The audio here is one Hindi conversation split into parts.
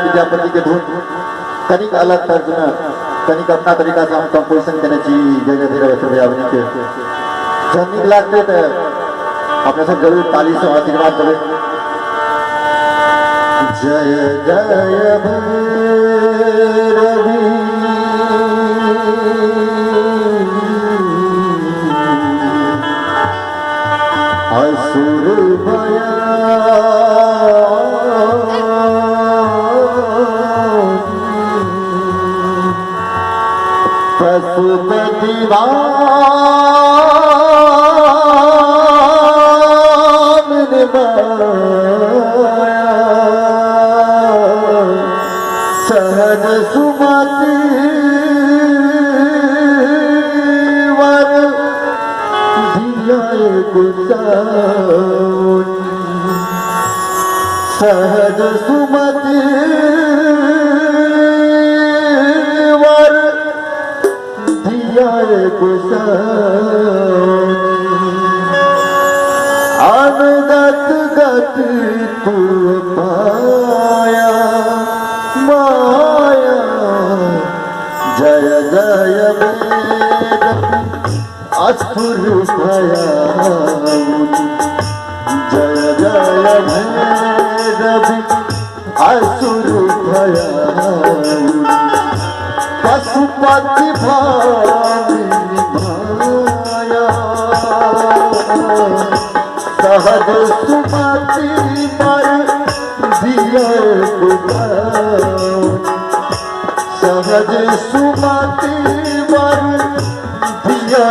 विद्यापति के धुन कनिक अलग तर्ज में कनिक अपना तरीका से हम कंपोजिशन करने जय जय भैरव बजावनी के जब निक लागते तो अपने सब जरूर ताली से आशीर्वाद करें। जय जय भैरवी असुर भया पशुपति सहज सुमति वर दिया गुसाई सहज सुमति वर अनुगत गति तू पाया माया जय जय असुर भया जय जय भैरवी असुर भया पशुपति भाया सहज सुमति पर दिया सहज सुमति पर दिया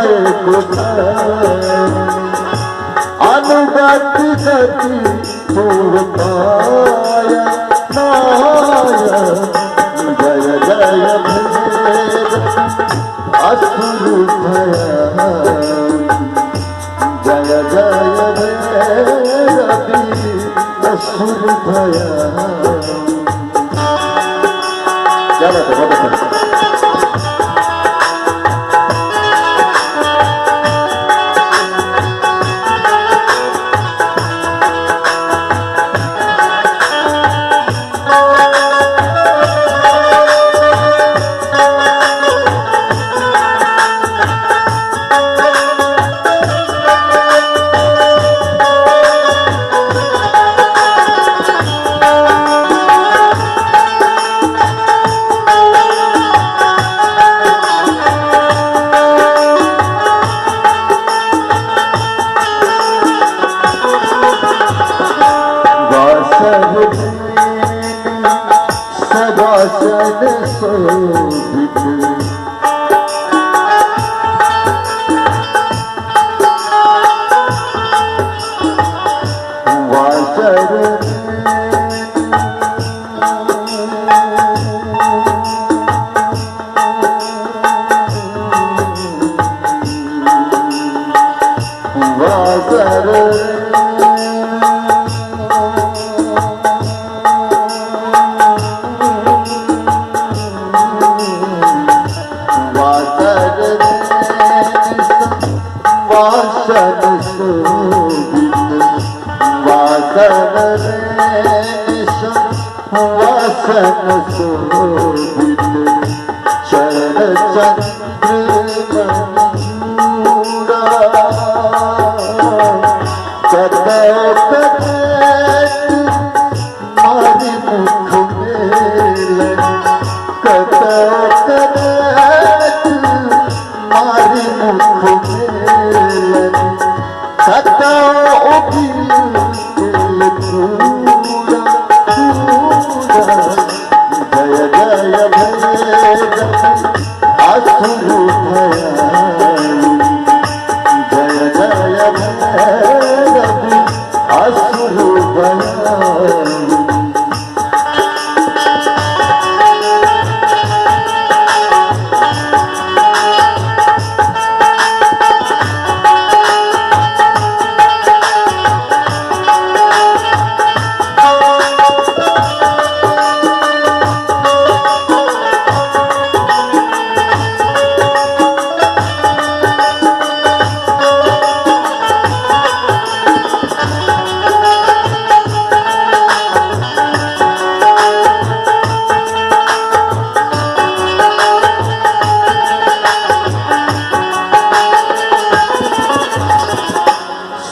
अनुगत गति तू पाया नाया जय जय असुर भया जय जय भैरवी असुर भया। क्या बात है, बहुत अच्छा। जय जय भैरवी आसुरु भयालु जय जय भैरवी आसुरु भयालु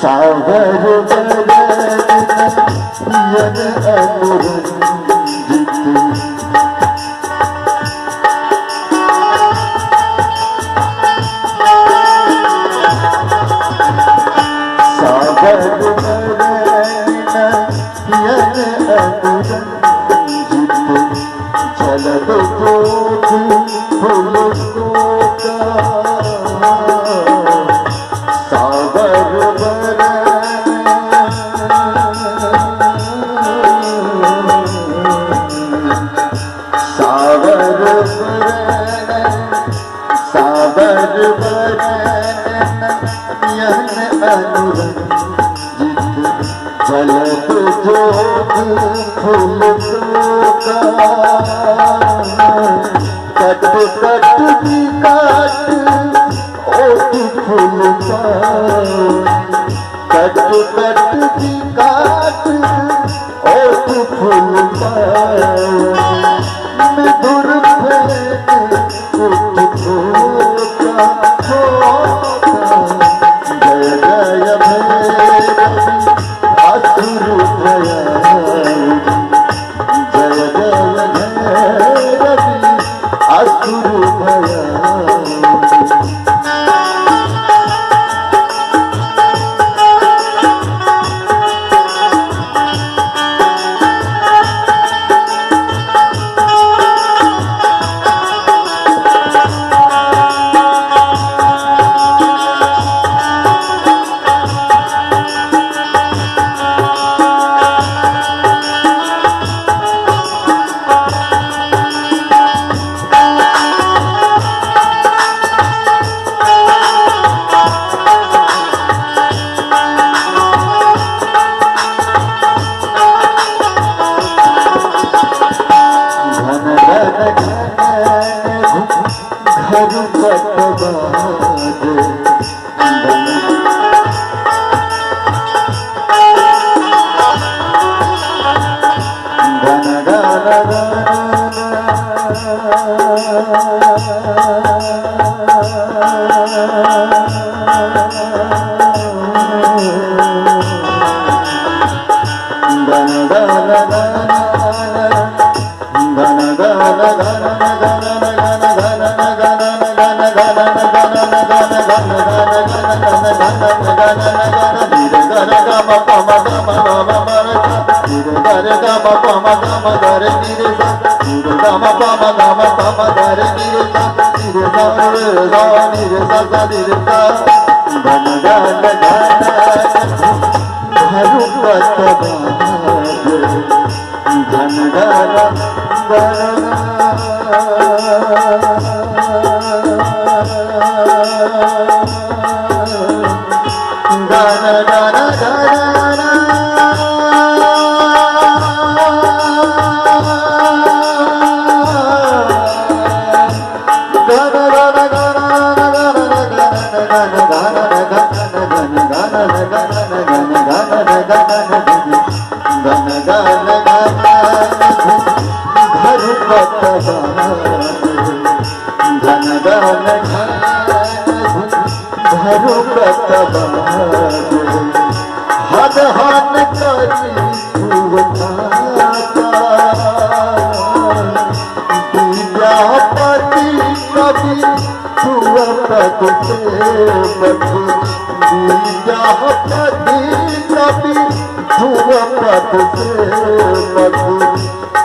सागर बरन अनुरंजित सागर बरन अनुरंजित जलद जोत फूल सागर सागर अनुरंजित जलद जोत फूल कट कट की काट ओट फूल कट कट की काट ओट फूल मधुर जय जय भैरवी आसुरु भयालु जय जय भैरवी आसुरु भयालु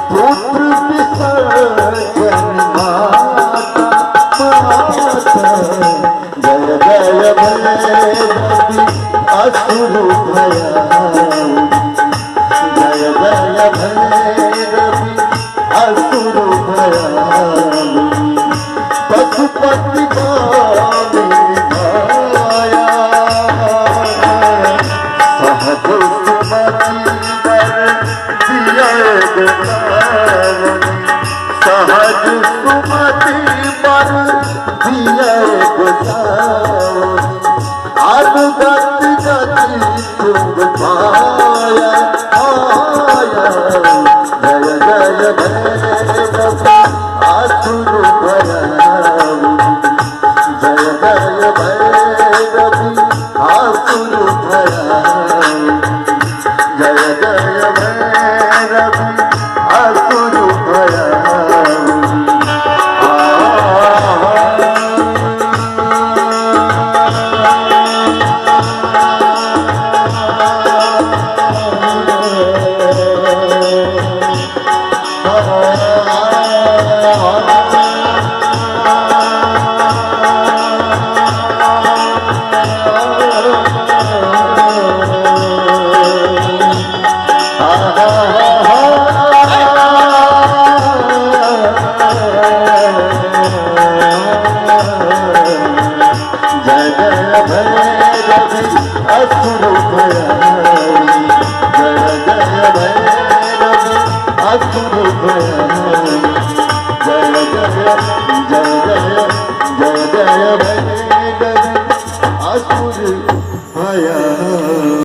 पुत्र विसर्जन मत पर दिया गुजाओ